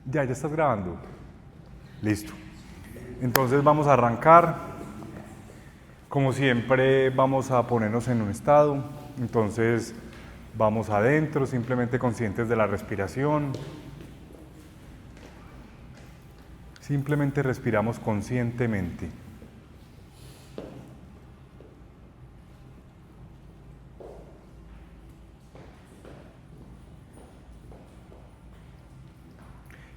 Ya estás grabando. Listo. Entonces vamos a arrancar. Como siempre vamos a ponernos en un estado. Entonces vamos adentro, simplemente conscientes de la respiración. Simplemente respiramos conscientemente.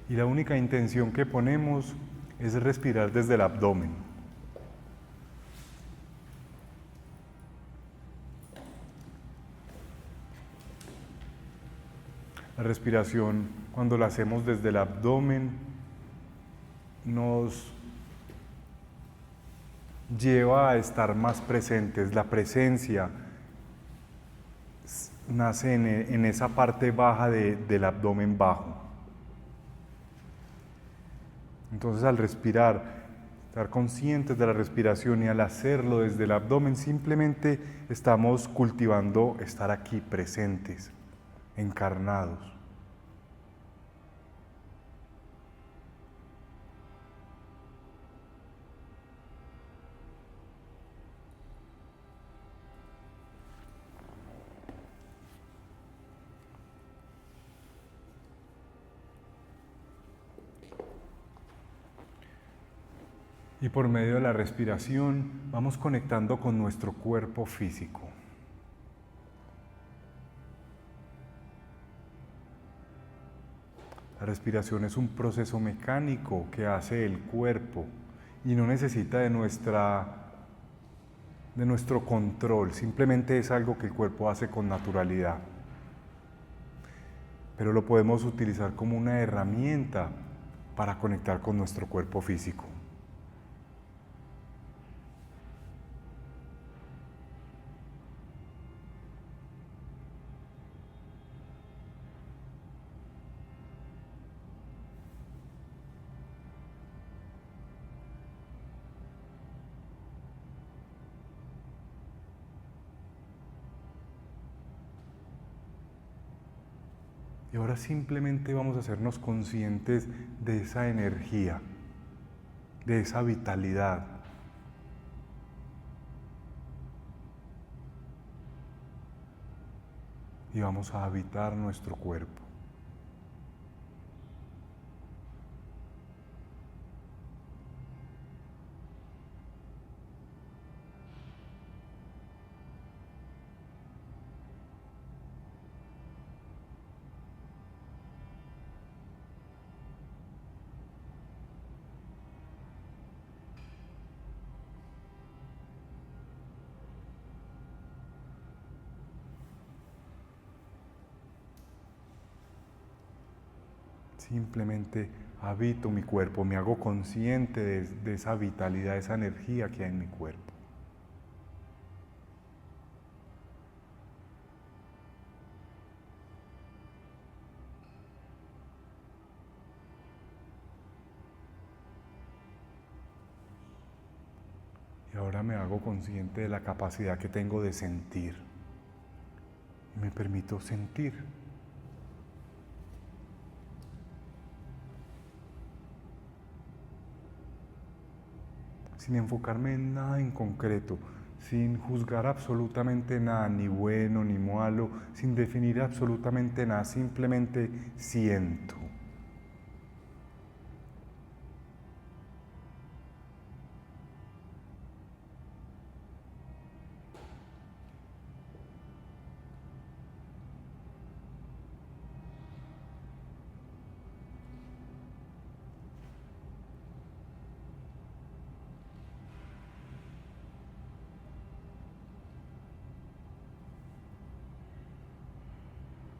Y la única intención que ponemos es respirar desde el abdomen. La respiración, cuando la hacemos desde el abdomen, nos lleva a estar más presentes. La presencia nace en esa parte baja del abdomen bajo. Entonces, al respirar, estar conscientes de la respiración y al hacerlo desde el abdomen, simplemente estamos cultivando estar aquí presentes, encarnados. Y por medio de la respiración vamos conectando con nuestro cuerpo físico. La respiración es un proceso mecánico que hace el cuerpo y no necesita de nuestro control, simplemente es algo que el cuerpo hace con naturalidad. Pero lo podemos utilizar como una herramienta para conectar con nuestro cuerpo físico. Y ahora simplemente vamos a hacernos conscientes de esa energía, de esa vitalidad. Y vamos a habitar nuestro cuerpo. Simplemente habito mi cuerpo, me hago consciente de esa vitalidad, de esa energía que hay en mi cuerpo. Y ahora me hago consciente de la capacidad que tengo de sentir. Y me permito sentir. Sin enfocarme en nada en concreto, sin juzgar absolutamente nada, ni bueno ni malo, sin definir absolutamente nada, simplemente siento.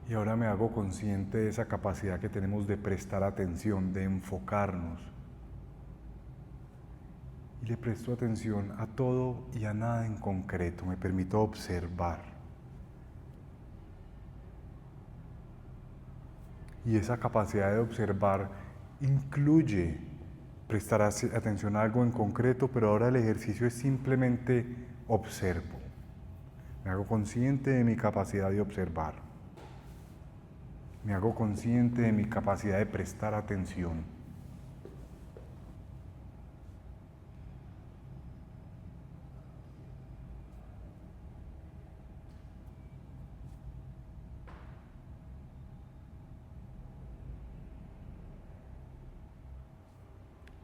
Y ahora me hago consciente de esa capacidad que tenemos de prestar atención, de enfocarnos. Y le presto atención a todo y a nada en concreto. Me permito observar. Y esa capacidad de observar incluye prestar atención a algo en concreto, pero ahora el ejercicio es simplemente observo. Me hago consciente de mi capacidad de observar. Me hago consciente de mi capacidad de prestar atención.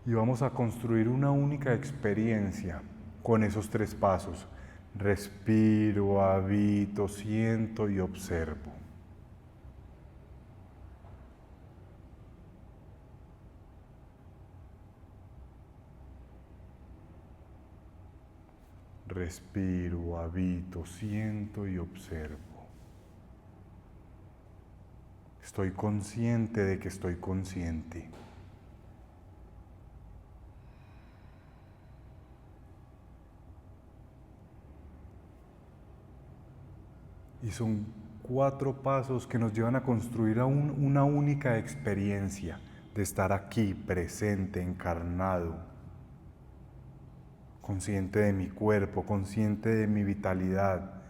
Y vamos a construir una única experiencia con esos 3 pasos. Respiro, habito, siento y observo. Respiro, habito, siento y observo. Estoy consciente de que estoy consciente. Y son 4 pasos que nos llevan a construir una única experiencia de estar aquí, presente, encarnado, consciente de mi cuerpo, consciente de mi vitalidad,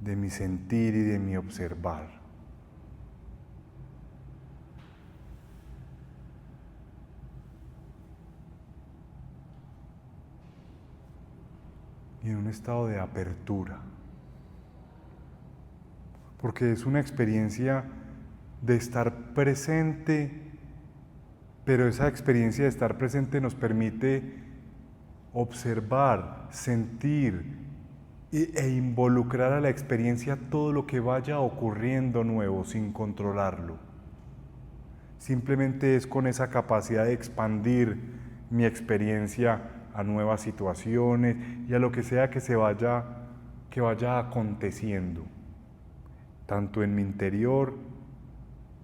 de mi sentir y de mi observar. Y en un estado de apertura. Porque es una experiencia de estar presente, pero esa experiencia de estar presente nos permite observar, sentir e involucrar a la experiencia todo lo que vaya ocurriendo nuevo sin controlarlo. Simplemente es con esa capacidad de expandir mi experiencia a nuevas situaciones y a lo que sea que vaya aconteciendo, tanto en mi interior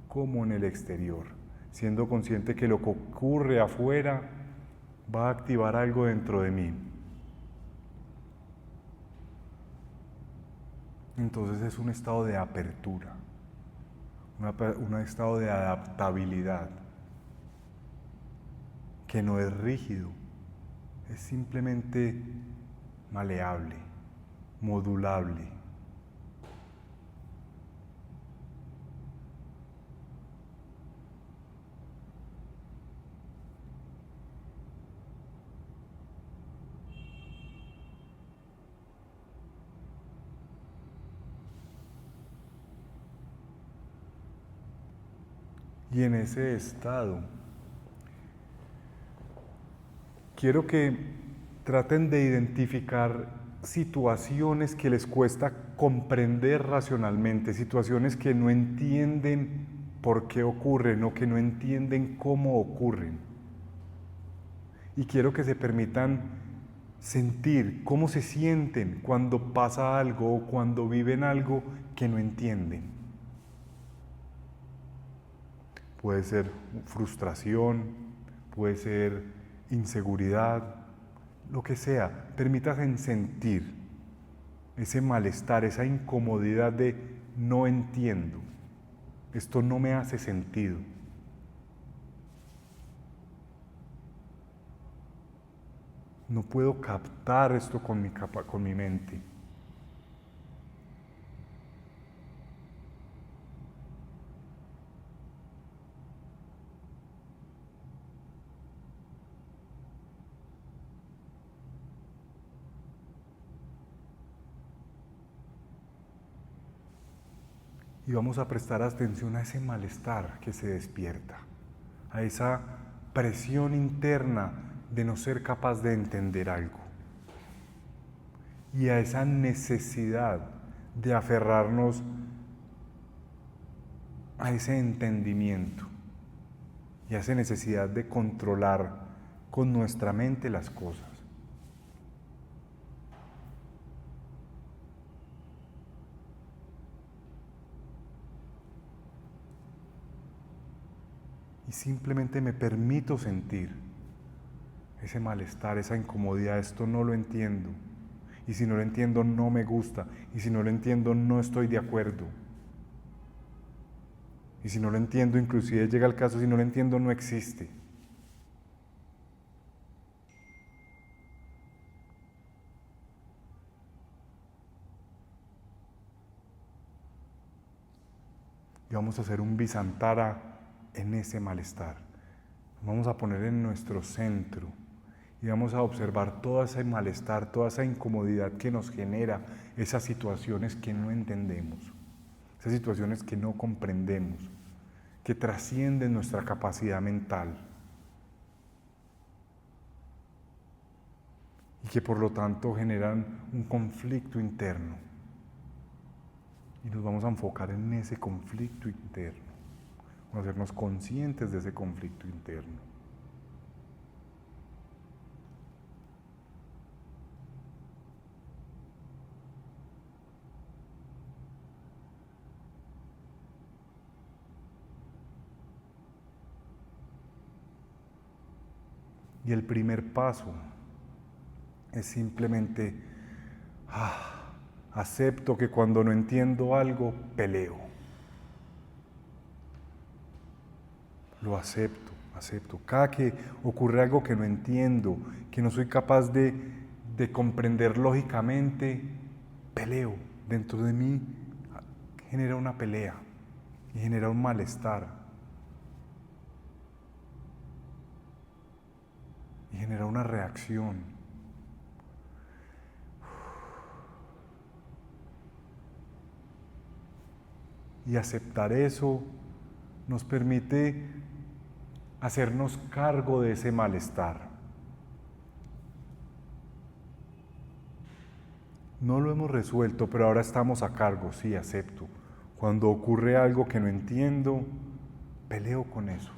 como en el exterior, siendo consciente que lo que ocurre afuera va a activar algo dentro de mí. Entonces es un estado de apertura, un estado de adaptabilidad, que no es rígido, es simplemente maleable, modulable. Y en ese estado, quiero que traten de identificar situaciones que les cuesta comprender racionalmente, situaciones que no entienden por qué ocurren o que no entienden cómo ocurren. Y quiero que se permitan sentir cómo se sienten cuando pasa algo o cuando viven algo que no entienden. Puede ser frustración, puede ser inseguridad, lo que sea. Permítanse sentir ese malestar, esa incomodidad de no entiendo, esto no me hace sentido. No puedo captar esto con mi mente. Y vamos a prestar atención a ese malestar que se despierta, a esa presión interna de no ser capaz de entender algo y a esa necesidad de aferrarnos a ese entendimiento y a esa necesidad de controlar con nuestra mente las cosas. Y simplemente me permito sentir ese malestar, esa incomodidad, esto no lo entiendo. Y si no lo entiendo, no me gusta. Y si no lo entiendo, no estoy de acuerdo. Y si no lo entiendo, inclusive llega el caso, si no lo entiendo, no existe. Y vamos a hacer un Visantara en ese malestar. Nos vamos a poner en nuestro centro y vamos a observar todo ese malestar, toda esa incomodidad que nos genera esas situaciones que no entendemos, esas situaciones que no comprendemos, que trascienden nuestra capacidad mental y que por lo tanto generan un conflicto interno. Y nos vamos a enfocar en ese conflicto interno, vamos a hacernos conscientes de ese conflicto interno. Y el primer paso es simplemente, acepto que cuando no entiendo algo, peleo. Lo acepto. Cada que ocurre algo que no entiendo, que no soy capaz de comprender lógicamente, peleo. Dentro de mí genera una pelea y genera un malestar. Y genera una reacción. Y aceptar eso nos permite hacernos cargo de ese malestar. No lo hemos resuelto, pero ahora estamos a cargo, sí, acepto. Cuando ocurre algo que no entiendo, peleo con eso.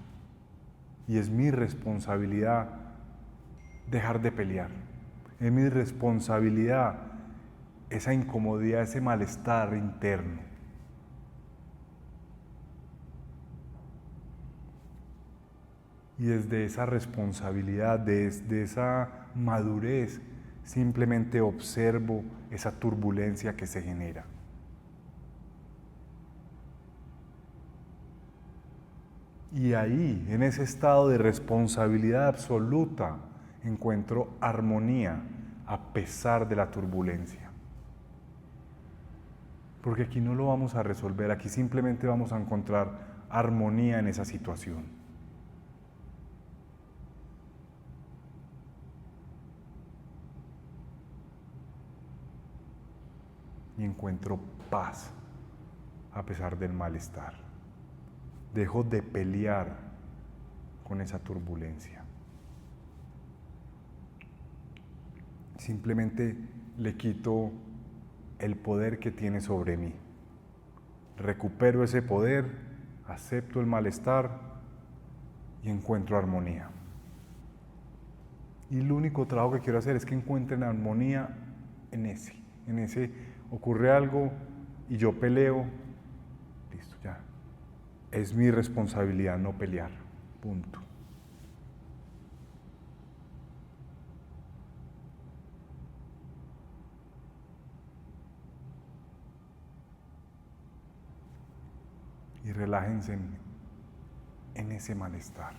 Y es mi responsabilidad dejar de pelear. Es mi responsabilidad esa incomodidad, ese malestar interno. Y desde esa responsabilidad, desde esa madurez, simplemente observo esa turbulencia que se genera. Y ahí, en ese estado de responsabilidad absoluta, encuentro armonía a pesar de la turbulencia. Porque aquí no lo vamos a resolver, aquí simplemente vamos a encontrar armonía en esa situación. Y encuentro paz a pesar del malestar. Dejo de pelear con esa turbulencia. Simplemente le quito el poder que tiene sobre mí. Recupero ese poder, acepto el malestar y encuentro armonía. Y el único trabajo que quiero hacer es que encuentren armonía en ese ocurre algo y yo peleo, listo, ya. Es mi responsabilidad no pelear, punto. Y relájense en ese malestar,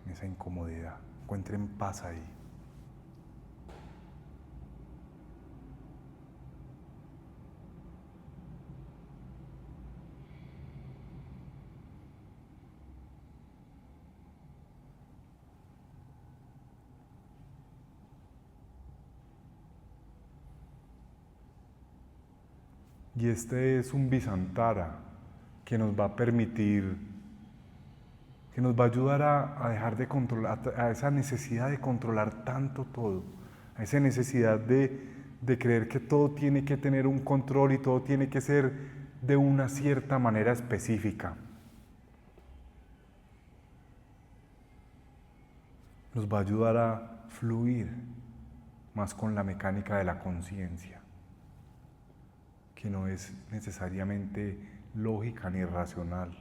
en esa incomodidad. Encuentren paz ahí. Y este es un Visantara que nos va a permitir, que nos va a ayudar a dejar de controlar, a esa necesidad de controlar tanto todo, a esa necesidad de creer que todo tiene que tener un control y todo tiene que ser de una cierta manera específica. Nos va a ayudar a fluir más con la mecánica de la conciencia, que no es necesariamente lógica ni racional.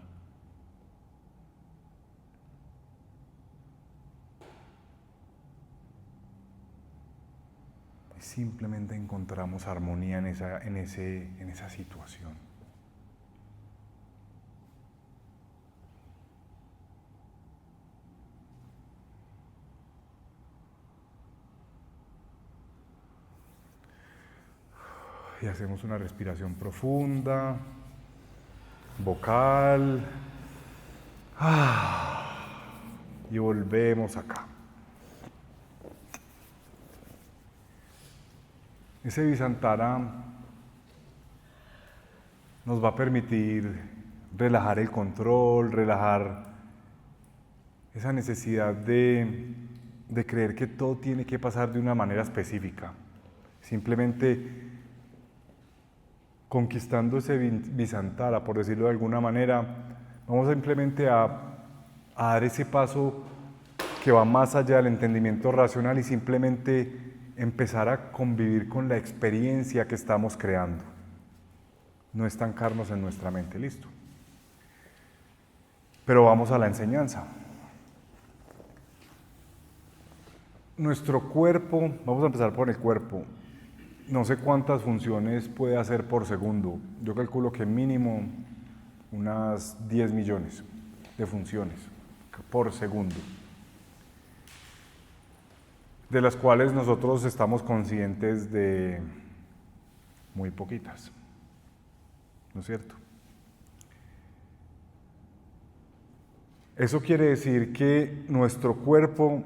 Y simplemente encontramos armonía en esa situación. Y hacemos una respiración profunda. vocal. Y volvemos acá. Ese Visantara nos va a permitir relajar el control, relajar esa necesidad de creer que todo tiene que pasar de una manera específica. Simplemente conquistando ese Visantara, por decirlo de alguna manera, vamos simplemente a dar ese paso que va más allá del entendimiento racional y simplemente empezar a convivir con la experiencia que estamos creando. No estancarnos en nuestra mente, listo. Pero vamos a la enseñanza. Nuestro cuerpo, vamos a empezar por el cuerpo. No sé cuántas funciones puede hacer por segundo. Yo calculo que mínimo unas 10 millones de funciones por segundo, de las cuales nosotros estamos conscientes de muy poquitas, ¿no es cierto? Eso quiere decir que nuestro cuerpo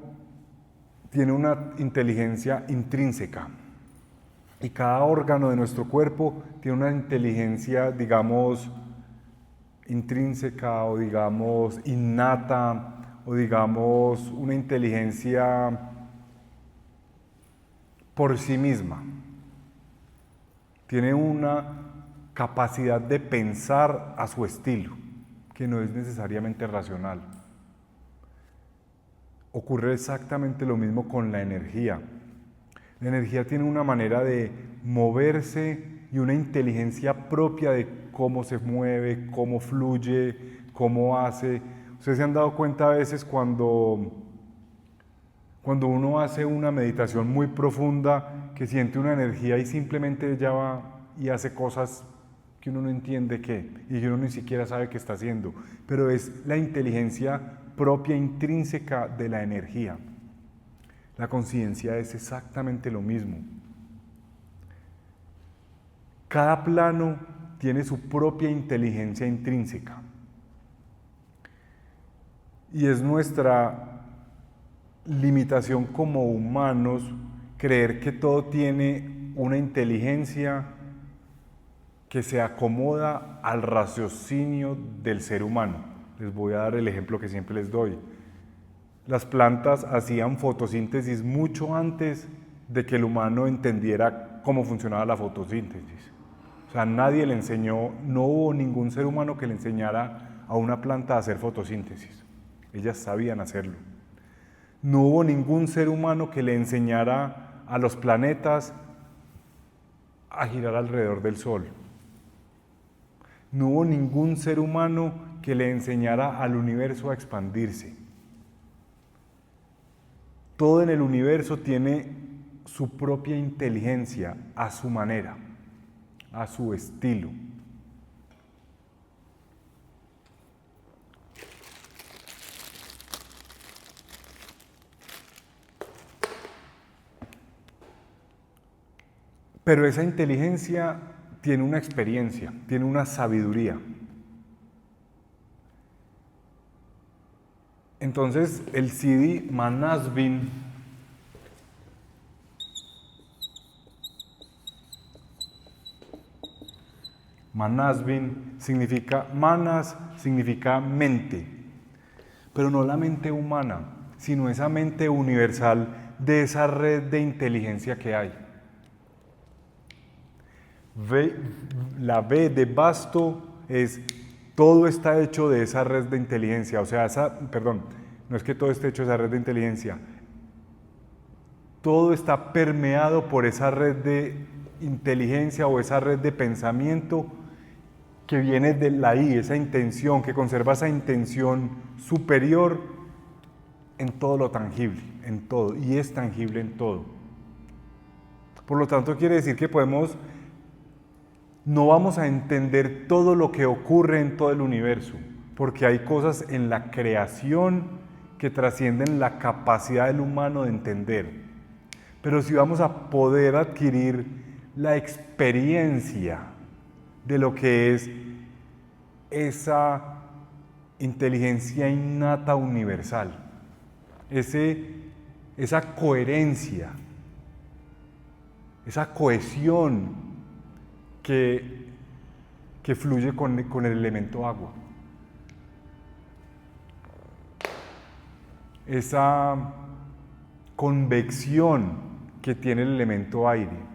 tiene una inteligencia intrínseca y cada órgano de nuestro cuerpo tiene una inteligencia, digamos, intrínseca o digamos innata o digamos una inteligencia por sí misma. Tiene una capacidad de pensar a su estilo, que no es necesariamente racional. Ocurre exactamente lo mismo con la energía. La energía tiene una manera de moverse y una inteligencia propia de cómo se mueve, cómo fluye, cómo hace. Ustedes se han dado cuenta a veces cuando uno hace una meditación muy profunda, que siente una energía y simplemente ya va y hace cosas que uno no entiende qué, y que uno ni siquiera sabe qué está haciendo, pero es la inteligencia propia intrínseca de la energía. La conciencia es exactamente lo mismo. Cada plano tiene su propia inteligencia intrínseca. Y es nuestra limitación como humanos creer que todo tiene una inteligencia que se acomoda al raciocinio del ser humano. Les voy a dar el ejemplo que siempre les doy. Las plantas hacían fotosíntesis mucho antes de que el humano entendiera cómo funcionaba la fotosíntesis. O sea, nadie le enseñó, no hubo ningún ser humano que le enseñara a una planta a hacer fotosíntesis. Ellas sabían hacerlo. No hubo ningún ser humano que le enseñara a los planetas a girar alrededor del Sol. No hubo ningún ser humano que le enseñara al universo a expandirse. Todo en el universo tiene su propia inteligencia, a su manera, a su estilo. Pero esa inteligencia tiene una experiencia, tiene una sabiduría. Entonces el Siddhi Manasvin significa, manas significa mente, pero no la mente humana, sino esa mente universal de esa red de inteligencia que hay. La V de vasto es todo está hecho de esa red de inteligencia, o sea, no es que todo esté hecho de esa red de inteligencia, todo está permeado por esa red de inteligencia o esa red de pensamiento que viene de la I, esa intención, que conserva esa intención superior en todo lo tangible, en todo, y es tangible en todo. Por lo tanto, quiere decir que no vamos a entender todo lo que ocurre en todo el universo, porque hay cosas en la creación que trascienden la capacidad del humano de entender. Pero sí vamos a poder adquirir la experiencia de lo que es esa inteligencia innata universal, esa coherencia, esa cohesión que fluye con el elemento agua. Esa convección que tiene el elemento aire,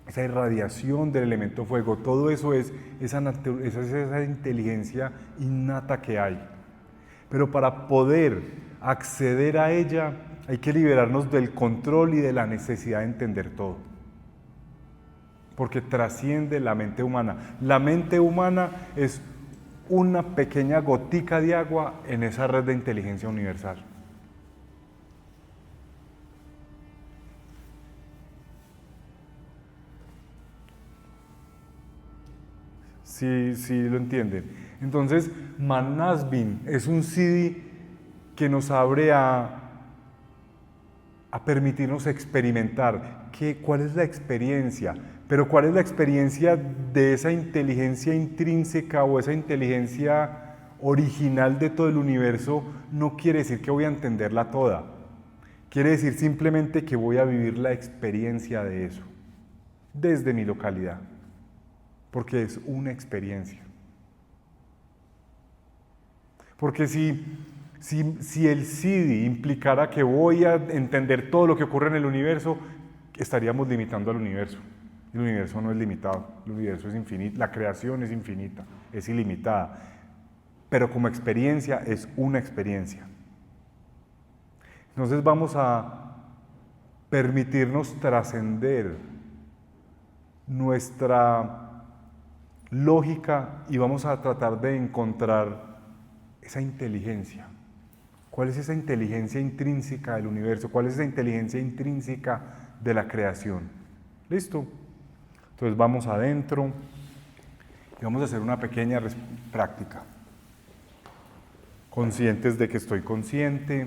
esa irradiación del elemento fuego, todo eso es esa inteligencia innata que hay. Pero para poder acceder a ella hay que liberarnos del control y de la necesidad de entender todo. Porque trasciende la mente humana. La mente humana es una pequeña gotica de agua en esa red de inteligencia universal. Sí lo entienden. Entonces, Manasbin es un CD que nos abre a permitirnos experimentar cuál es la experiencia, pero cuál es la experiencia de esa inteligencia intrínseca o esa inteligencia original de todo el universo. No quiere decir que voy a entenderla toda, quiere decir simplemente que voy a vivir la experiencia de eso, desde mi localidad, porque es una experiencia. Porque si el CD implicara que voy a entender todo lo que ocurre en el universo, estaríamos limitando al universo. El universo no es limitado, el universo es infinito, la creación es infinita, es ilimitada. Pero como experiencia es una experiencia. Entonces vamos a permitirnos trascender nuestra lógica y vamos a tratar de encontrar esa inteligencia. ¿Cuál es esa inteligencia intrínseca del universo? ¿Cuál es esa inteligencia intrínseca de la creación? ¿Listo? Entonces vamos adentro y vamos a hacer una pequeña práctica. Conscientes de que estoy consciente.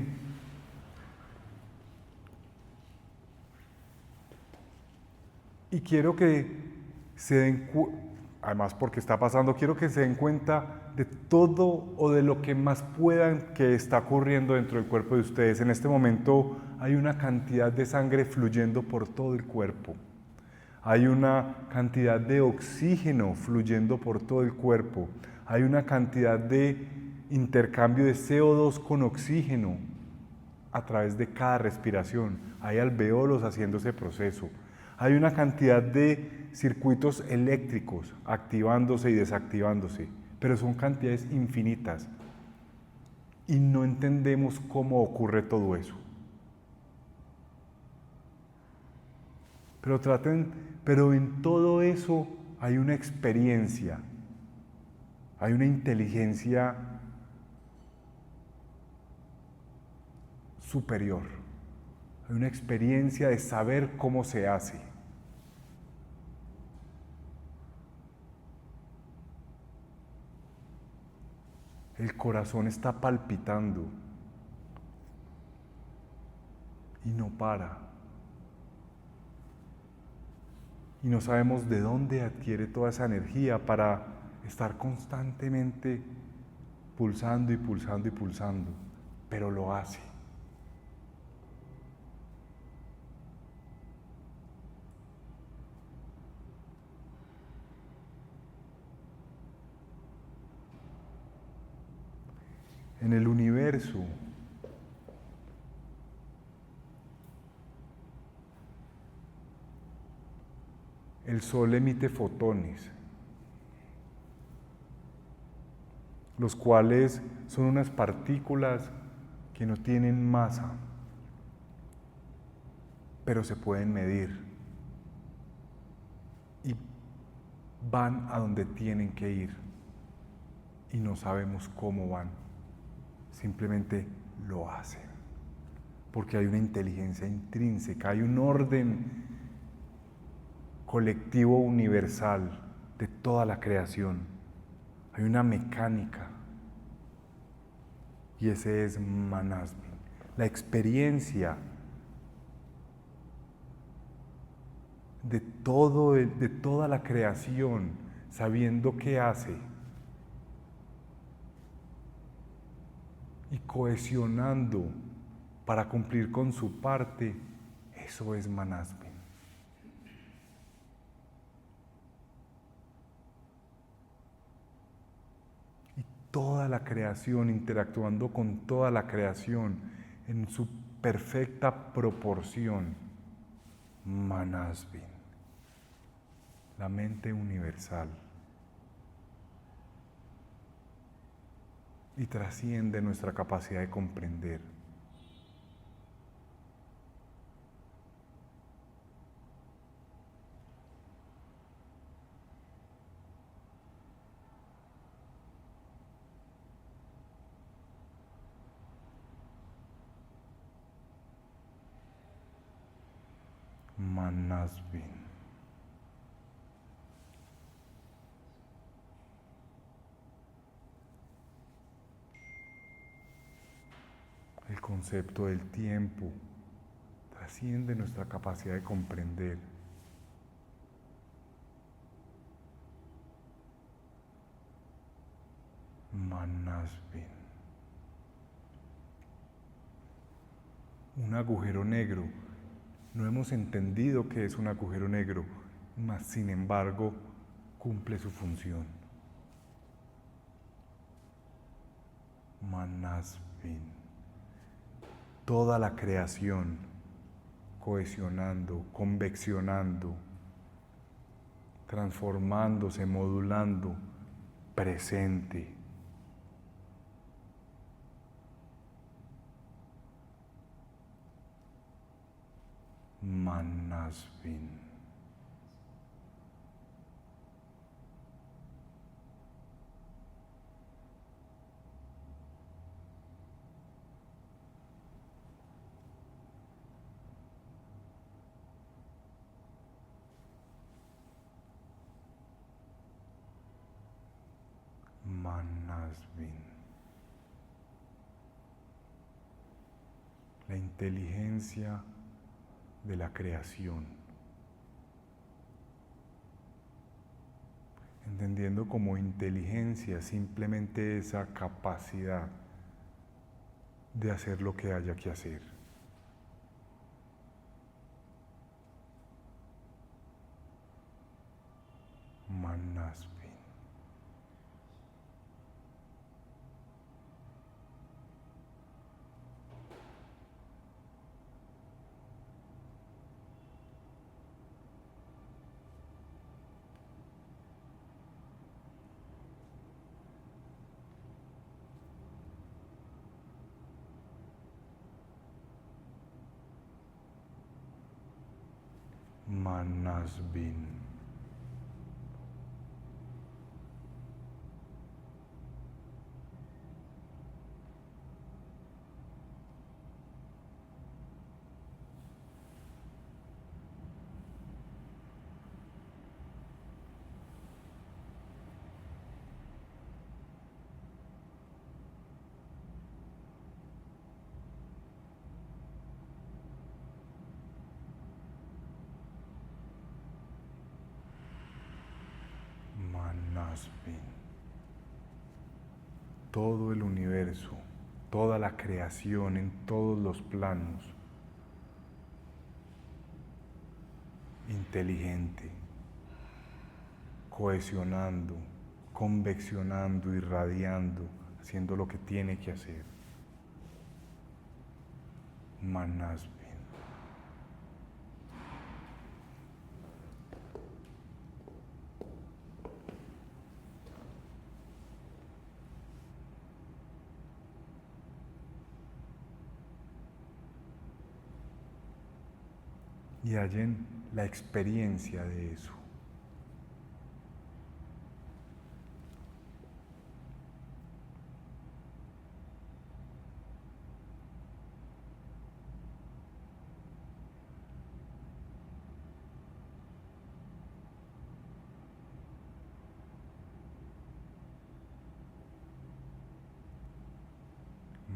Y quiero que se den además porque está pasando, quiero que se den cuenta de todo o de lo que más puedan que está ocurriendo dentro del cuerpo de ustedes. En este momento hay una cantidad de sangre fluyendo por todo el cuerpo. Hay una cantidad de oxígeno fluyendo por todo el cuerpo. Hay una cantidad de intercambio de CO2 con oxígeno a través de cada respiración. Hay alveolos haciendo ese proceso. Hay una cantidad de circuitos eléctricos activándose y desactivándose, pero son cantidades infinitas y no entendemos cómo ocurre todo eso. Pero en todo eso hay una experiencia, hay una inteligencia superior, hay una experiencia de saber cómo se hace. El corazón está palpitando y no para. Y no sabemos de dónde adquiere toda esa energía para estar constantemente pulsando y pulsando y pulsando, pero lo hace. En el universo el Sol emite fotones, los cuales son unas partículas que no tienen masa, pero se pueden medir y van a donde tienen que ir y no sabemos cómo van, simplemente lo hacen, porque hay una inteligencia intrínseca, hay un orden colectivo universal de toda la creación, hay una mecánica y ese es Manasbin, la experiencia de toda la creación sabiendo qué hace y cohesionando para cumplir con su parte, eso es Manasvin. Y toda la creación, interactuando con toda la creación en su perfecta proporción, Manasvin, la mente universal. Y trasciende nuestra capacidad de comprender. Manasvin. El concepto del tiempo trasciende nuestra capacidad de comprender. Manasvin. Un agujero negro. No hemos entendido qué es un agujero negro, mas sin embargo cumple su función. Manasvin. Toda la creación cohesionando, conveccionando, transformándose, modulando, presente. Manasvin. Manasvin. La inteligencia de la creación, entendiendo como inteligencia simplemente esa capacidad de hacer lo que haya que hacer. Manasvin. Manasvin. Manasvin. Todo el universo, toda la creación en todos los planos, inteligente, cohesionando, conveccionando, irradiando, haciendo lo que tiene que hacer. Manasvin. Y hallen la experiencia de eso.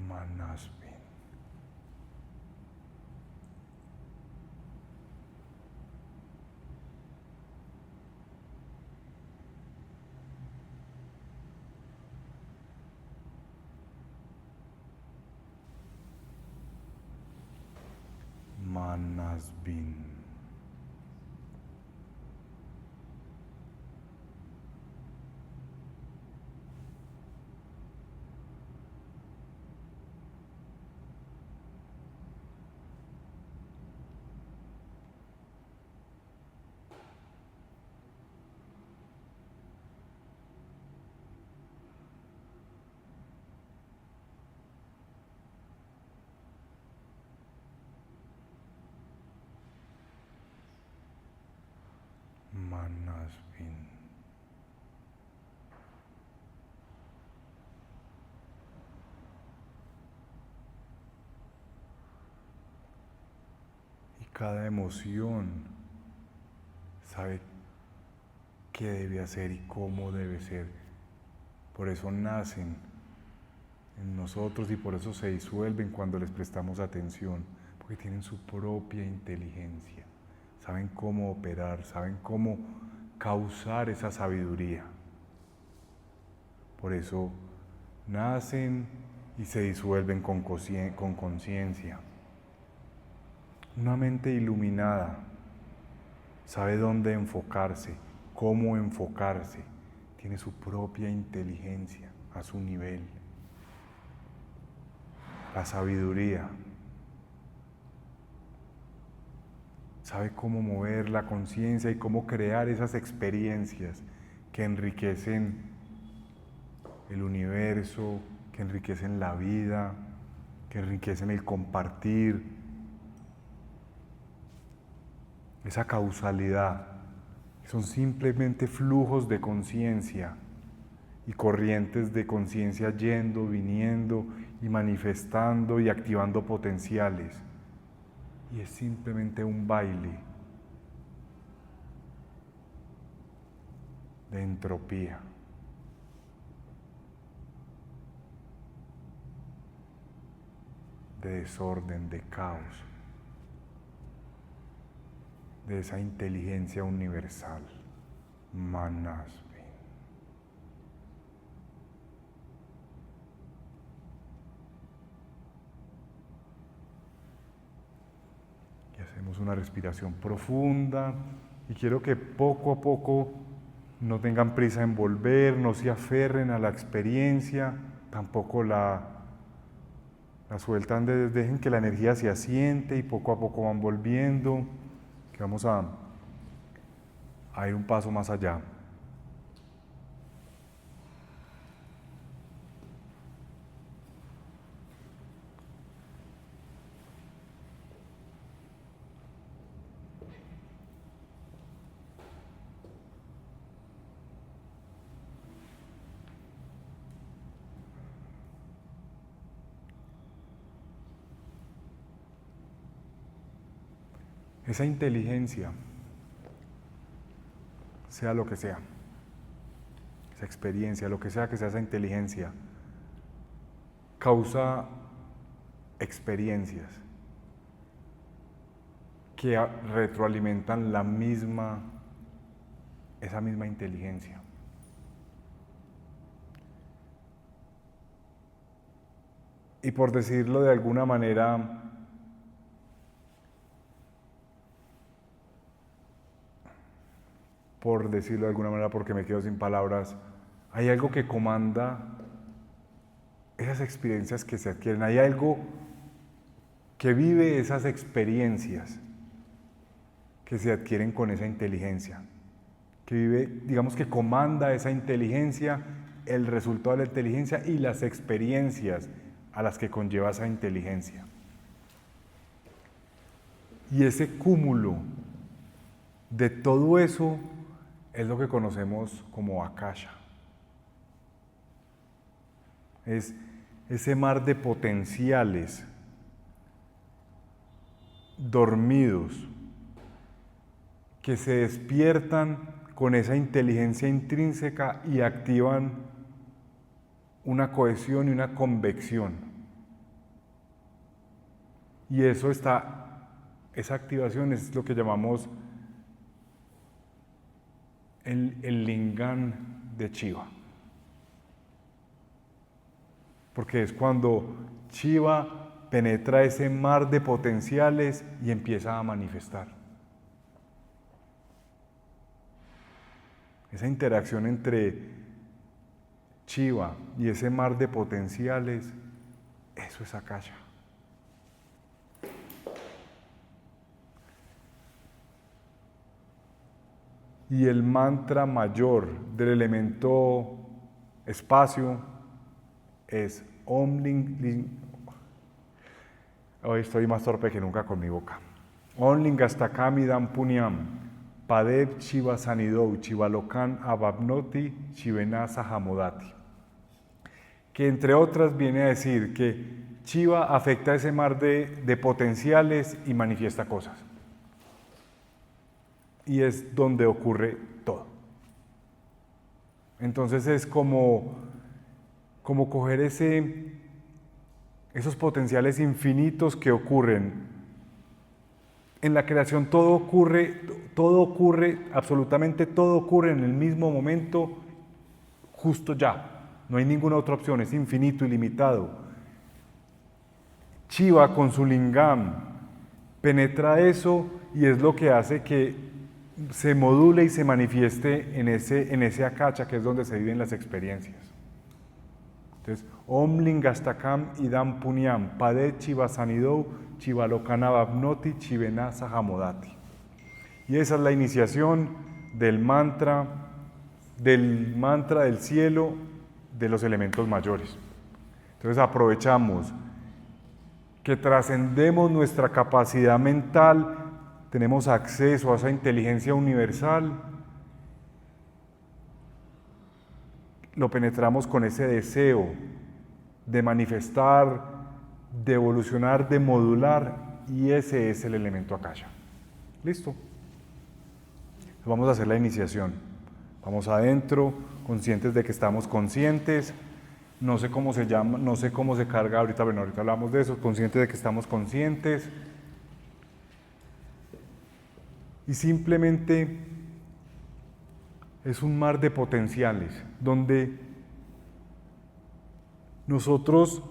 Manasvin. Manasvin. Manasvin. Y cada emoción sabe qué debe hacer y cómo debe ser. Por eso nacen en nosotros y por eso se disuelven cuando les prestamos atención, porque tienen su propia inteligencia. Saben cómo operar, saben cómo causar esa sabiduría. Por eso nacen y se disuelven con conciencia. Una mente iluminada sabe dónde enfocarse, cómo enfocarse. Tiene su propia inteligencia a su nivel. La sabiduría. Sabe cómo mover la conciencia y cómo crear esas experiencias que enriquecen el universo, que enriquecen la vida, que enriquecen el compartir. Esa causalidad. Son simplemente flujos de conciencia y corrientes de conciencia yendo, viniendo y manifestando y activando potenciales. Y es simplemente un baile de entropía. De desorden, de caos, de esa inteligencia universal, Manasvin. Y hacemos una respiración profunda y quiero que poco a poco no tengan prisa en volver, no se aferren a la experiencia, tampoco la sueltan, dejen que la energía se asiente y poco a poco van volviendo, que vamos a ir un paso más allá. Esa inteligencia, sea lo que sea, esa experiencia, lo que sea que sea esa inteligencia, causa experiencias que retroalimentan esa misma inteligencia. Y por decirlo de alguna manera, porque me quedo sin palabras, hay algo que comanda esas experiencias que se adquieren, hay algo que vive esas experiencias que se adquieren con esa inteligencia, que vive, digamos que comanda esa inteligencia, el resultado de la inteligencia y las experiencias a las que conlleva esa inteligencia. Y ese cúmulo de todo eso es lo que conocemos como Akasha. Es ese mar de potenciales dormidos que se despiertan con esa inteligencia intrínseca y activan una cohesión y una convección. Y esa activación es lo que llamamos el lingam de Shiva. Porque es cuando Shiva penetra ese mar de potenciales y empieza a manifestar. Esa interacción entre Shiva y ese mar de potenciales, eso es Akasha. Y el mantra mayor del elemento espacio es Om Hoy estoy más torpe que nunca con mi boca. Om Lingastakam Punyam Padev Shiva Sanidou Shivalokan Ababnoti Shivena Sahamodati. Que entre otras viene a decir que Shiva afecta ese mar de potenciales y manifiesta cosas. Y es donde ocurre todo. Entonces es como coger esos potenciales infinitos que ocurren. En la creación todo ocurre, absolutamente todo ocurre en el mismo momento, justo ya. No hay ninguna otra opción, es infinito, ilimitado. Shiva con su lingam penetra eso y es lo que hace que se module y se manifieste en ese Akasha, que es donde se viven las experiencias. Entonces, Om Lingastakam Idam Punyam Padet Shiva Sanidou Shivalokana Babnoti Shivena Sahamodati. Y esa es la iniciación del mantra del cielo de los elementos mayores. Entonces aprovechamos que trascendemos nuestra capacidad mental, tenemos acceso a esa inteligencia universal, lo penetramos con ese deseo de manifestar, de evolucionar, de modular, y ese es el elemento Akasha. ¿Listo? Vamos a hacer la iniciación. Vamos adentro, conscientes de que estamos conscientes. No sé cómo se llama, no sé cómo se carga ahorita, bueno, ahorita hablamos de eso, conscientes de que estamos conscientes. Y simplemente es un mar de potenciales, donde nosotros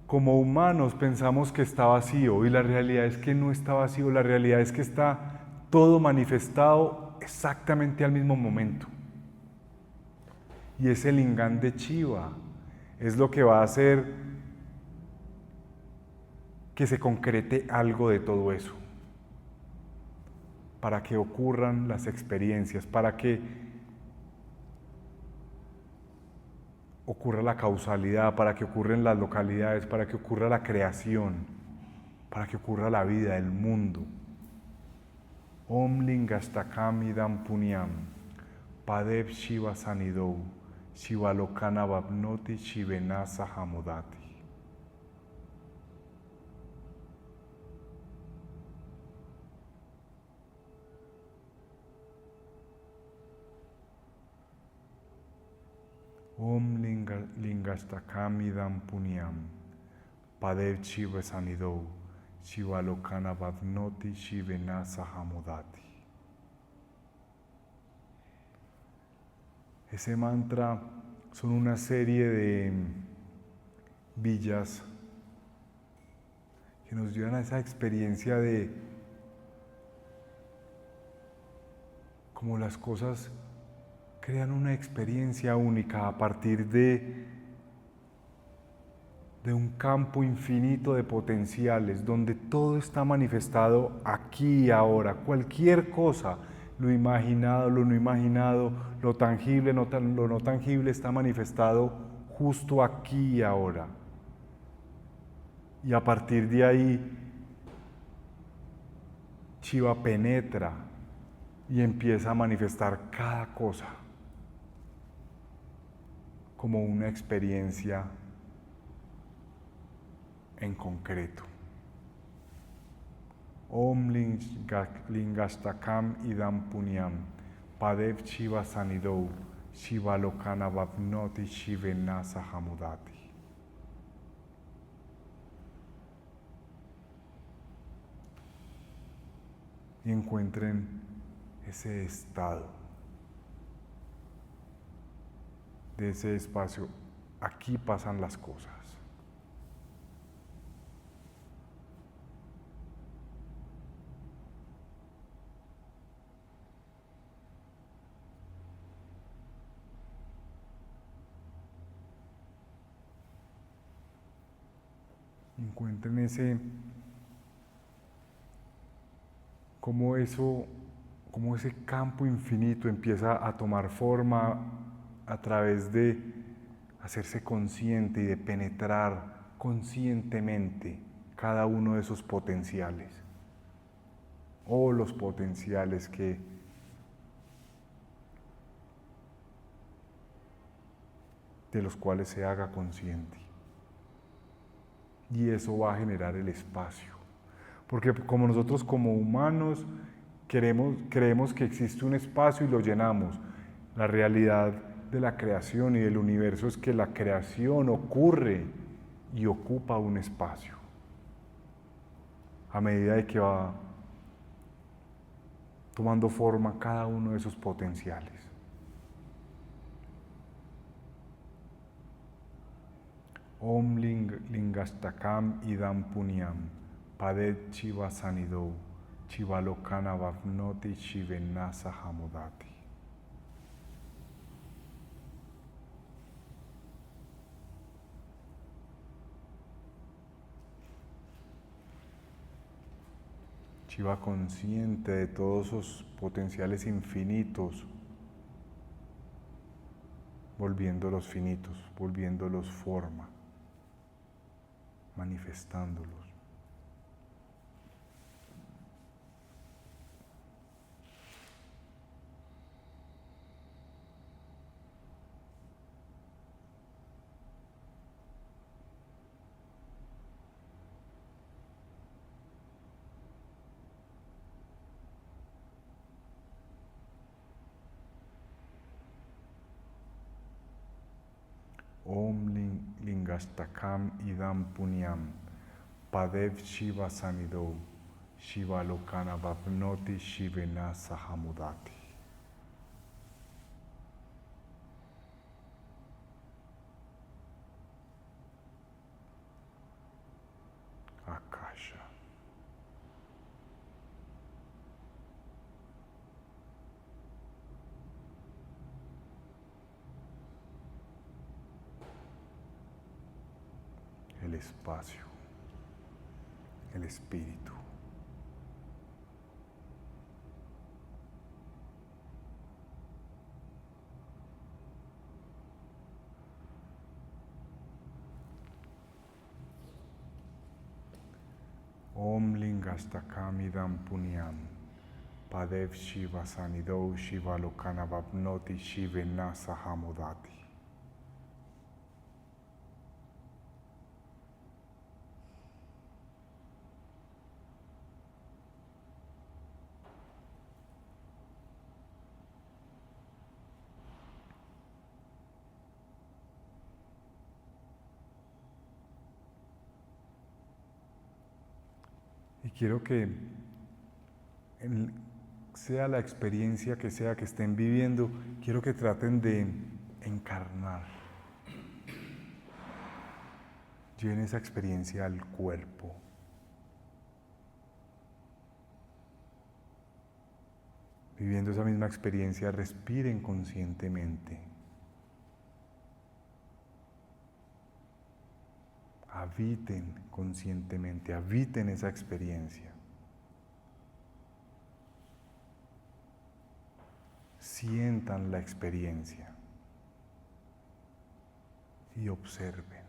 como humanos pensamos que está vacío, y la realidad es que no está vacío, la realidad es que está todo manifestado exactamente al mismo momento. Y ese lingam de Shiva es lo que va a hacer que se concrete algo de todo eso, para que ocurran las experiencias, para que ocurra la causalidad, para que ocurran las localidades, para que ocurra la creación, para que ocurra la vida, el mundo. Om Lingastakam Idam Punyam Padev Shiva Sanidou Shivalokana Babnoti Shivena Sahamodati. Om Lingastakam Idam Punyam Padev Shiva Sanidou Shivalokana Babnoti Shivena Sahamodati. Ese mantra son una serie de villas que nos llevan a esa experiencia de cómo las cosas crean una experiencia única a partir de un campo infinito de potenciales, donde todo está manifestado aquí y ahora. Cualquier cosa, lo imaginado, lo no imaginado, lo tangible, lo no tangible, está manifestado justo aquí y ahora. Y a partir de ahí, Shiva penetra y empieza a manifestar cada cosa como una experiencia en concreto. Om Lingastakam Idam Punyam Padev Shiva Sanidou Shivalokana Babnoti Shivena Sahamodati. Y encuentren ese estado de ese espacio. Aquí pasan las cosas. encuentren ese, cómo ese campo infinito empieza a tomar forma a través de hacerse consciente y de penetrar conscientemente cada uno de esos potenciales, o los potenciales de los cuales se haga consciente. Y eso va a generar el espacio. Porque como nosotros como humanos creemos que existe un espacio y lo llenamos. La realidad de la creación y del universo es que la creación ocurre y ocupa un espacio. A medida de que va tomando forma cada uno de esos potenciales. Om lingastakam idam punyam padet chiva sanidou chivalokana vavnoti chivenasa hamodati. Chiva consciente de todos esos potenciales infinitos, volviéndolos finitos, volviéndolos forma, manifestándolos. Om lingastakam idam punyam padev shiva sanidou shiva lokana vapnoti shivenasa hamudati. Akasha. El espacio, el espíritu. Om lingastakam idam punyam padev shiva sanidou shiva lokana vapnoti shivenasa hamudati. Y quiero que sea la experiencia que sea que estén viviendo, quiero que traten de encarnar. Lleven esa experiencia al cuerpo. Viviendo esa misma experiencia, respiren conscientemente. Habiten conscientemente, habiten esa experiencia. Sientan la experiencia y observen.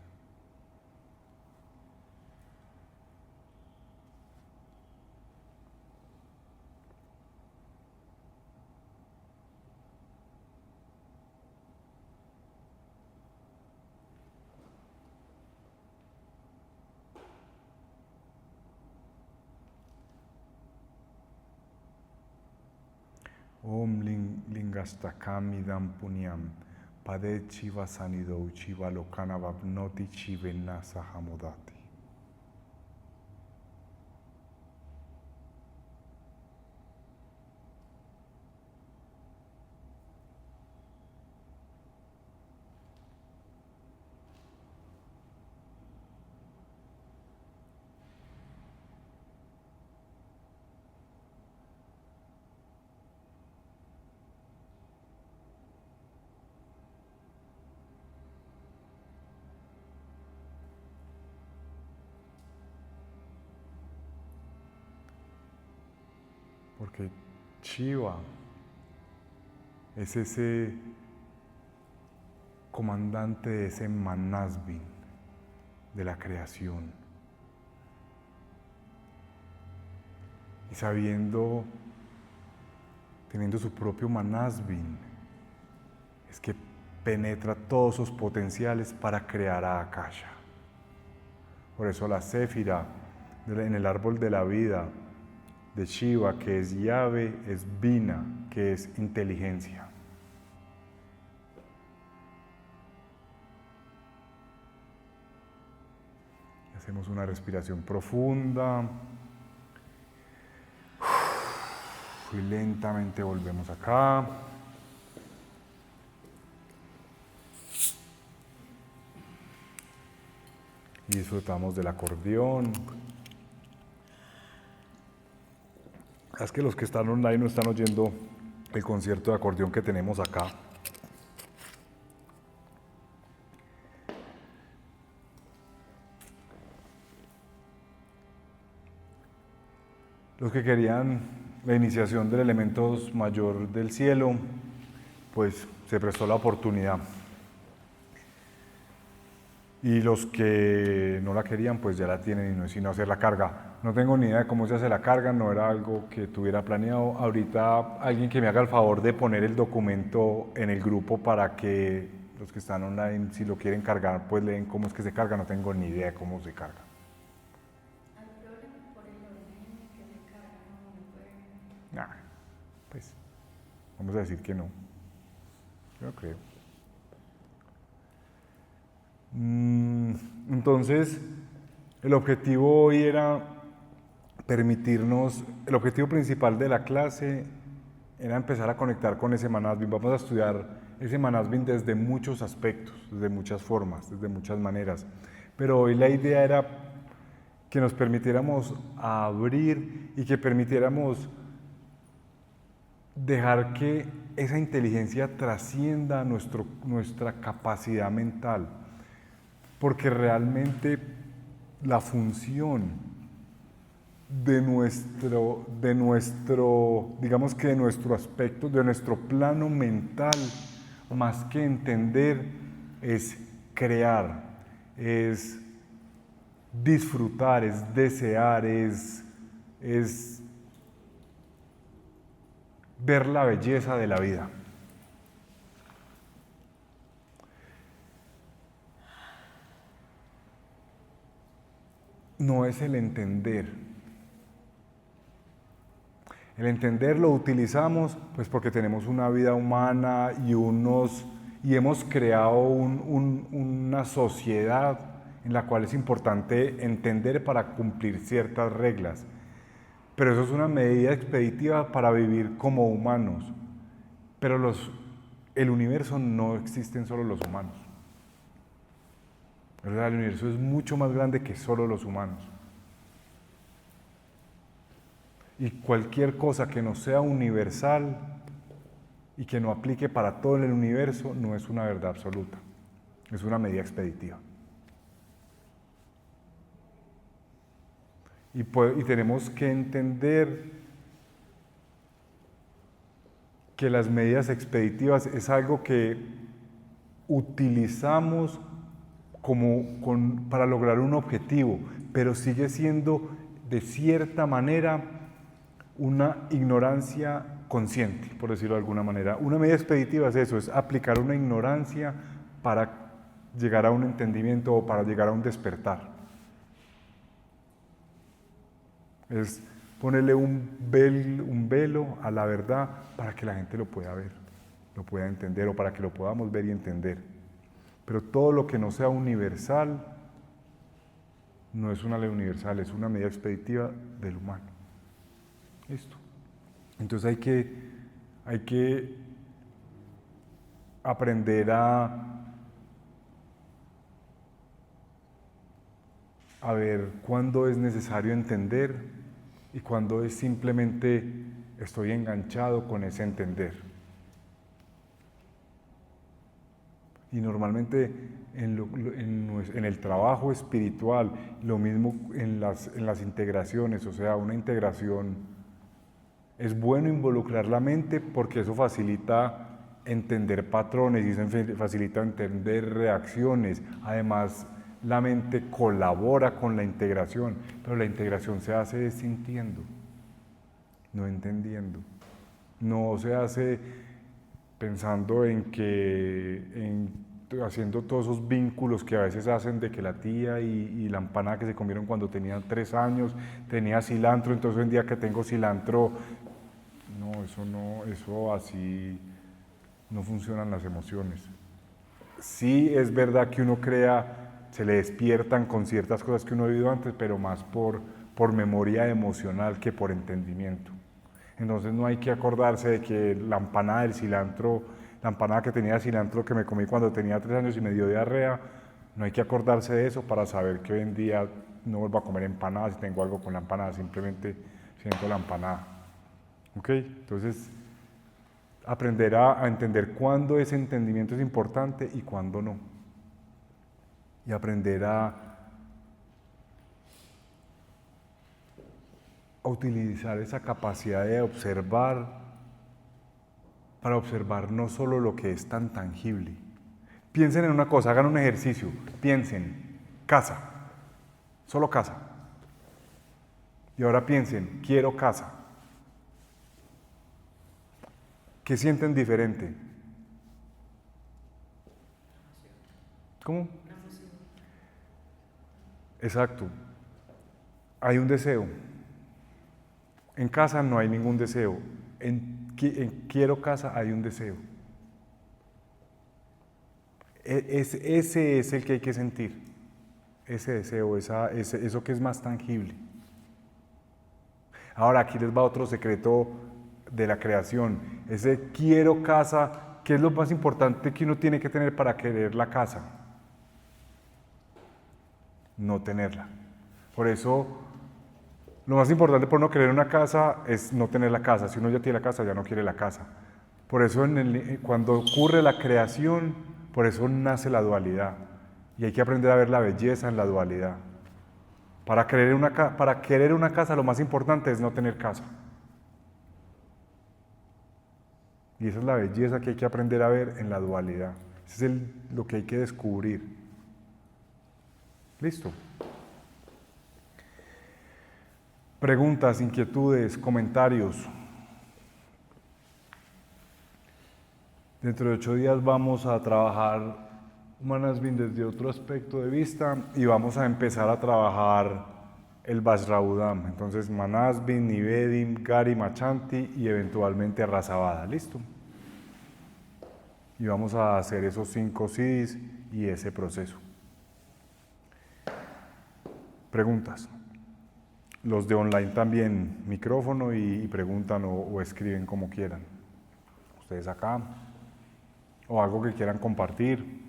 Om lingastakam idam punyam padet chiva sanidou chiva lokana vapnoti chivenasa hamudati. Porque Shiva es ese comandante de ese Manasvin de la creación. Y teniendo su propio Manasvin, es que penetra todos sus potenciales para crear a Akasha. Por eso la Séfira en el árbol de la vida de Shiva, que es llave, es Vina, que es inteligencia. Hacemos una respiración profunda. Y lentamente volvemos acá. Y disfrutamos del acordeón. Es que los que están online no están oyendo el concierto de acordeón que tenemos acá. Los que querían la iniciación del elemento mayor del cielo, pues se prestó la oportunidad. Y los que no la querían, pues ya la tienen y no es sino hacer la carga. No tengo ni idea de cómo se hace la carga, no era algo que tuviera planeado. Ahorita alguien que me haga el favor de poner el documento en el grupo para que los que están online, si lo quieren cargar, pues leen cómo es que se carga. No tengo ni idea de cómo se carga. ¿Hay problema por el orden en el que se carga? No, Nah, pues vamos a decir que no. Yo no creo. Entonces, el objetivo hoy era el objetivo principal de la clase era empezar a conectar con ese Manasvin. Vamos a estudiar ese Manasvin desde muchos aspectos, desde muchas formas, desde muchas maneras. Pero hoy la idea era que nos permitiéramos abrir y que permitiéramos dejar que esa inteligencia trascienda nuestra capacidad mental. Porque realmente la función de nuestro, digamos que de nuestro aspecto, de nuestro plano mental, más que entender, es crear, es disfrutar, es desear, es ver la belleza de la vida. No es el entender. El entender lo utilizamos pues porque tenemos una vida humana y hemos creado una sociedad en la cual es importante entender para cumplir ciertas reglas. Pero eso es una medida expeditiva para vivir como humanos. Pero el universo no existen solo los humanos. ¿Verdad? El universo es mucho más grande que solo los humanos. Y cualquier cosa que no sea universal y que no aplique para todo el universo no es una verdad absoluta, es una medida expeditiva. Y tenemos que entender que las medidas expeditivas es algo que utilizamos para lograr un objetivo, pero sigue siendo de cierta manera una ignorancia consciente, por decirlo de alguna manera. Una medida expeditiva es eso, es aplicar una ignorancia para llegar a un entendimiento o para llegar a un despertar. Es ponerle un velo a la verdad para que la gente lo pueda ver, lo pueda entender o para que lo podamos ver y entender. Pero todo lo que no sea universal no es una ley universal, es una medida expeditiva del humano. Listo. Entonces hay que aprender a ver cuándo es necesario entender y cuándo es simplemente estoy enganchado con ese entender. Y normalmente en el trabajo espiritual, lo mismo en las integraciones, o sea, una integración Es bueno involucrar la mente porque eso facilita entender patrones y eso facilita entender reacciones. Además, la mente colabora con la integración, pero la integración se hace sintiendo, no entendiendo. No se hace pensando haciendo todos esos vínculos que a veces hacen de que la tía y la empanada que se comieron cuando tenían 3 años tenía cilantro, entonces hoy en día que tengo cilantro, no, eso así no funcionan las emociones. Sí es verdad que uno crea, se le despiertan con ciertas cosas que uno ha vivido antes, pero más por memoria emocional que por entendimiento. Entonces no hay que acordarse de que la empanada del cilantro, la empanada que tenía cilantro que me comí cuando tenía 3 años y me dio diarrea, no hay que acordarse de eso para saber que hoy en día no vuelvo a comer empanadas si tengo algo con la empanada, simplemente siento la empanada. ¿Ok? Entonces, aprender a entender cuándo ese entendimiento es importante y cuándo no. Y aprender a utilizar esa capacidad de observar para observar no solo lo que es tan tangible. Piensen en una cosa, hagan un ejercicio, piensen, casa, solo casa. Y ahora piensen, quiero casa. ¿Qué sienten diferente? ¿Cómo? Exacto. Hay un deseo. En casa no hay ningún deseo. En quiero casa hay un deseo. Ese es el que hay que sentir. Ese deseo, eso que es más tangible. Ahora aquí les va otro secreto de la creación. Ese quiero casa, ¿qué es lo más importante que uno tiene que tener para querer la casa? No tenerla. Por eso, lo más importante por no querer una casa es no tener la casa. Si uno ya tiene la casa, ya no quiere la casa. Por eso cuando ocurre la creación, por eso nace la dualidad. Y hay que aprender a ver la belleza en la dualidad. Para querer una casa, lo más importante es no tener casa. Y esa es la belleza que hay que aprender a ver en la dualidad. Ese es lo que hay que descubrir. ¿Listo? Preguntas, inquietudes, comentarios. Dentro de 8 días vamos a trabajar Manasvin desde otro aspecto de vista y vamos a empezar a trabajar el Vajraudham. Entonces Manasvin, Nivedim, Gari, Machanti y eventualmente Rasabada. ¿Listo? Y vamos a hacer esos 5 CDs y ese proceso. Preguntas. Los de online también, micrófono y preguntan o escriben como quieran. Ustedes acá. O algo que quieran compartir.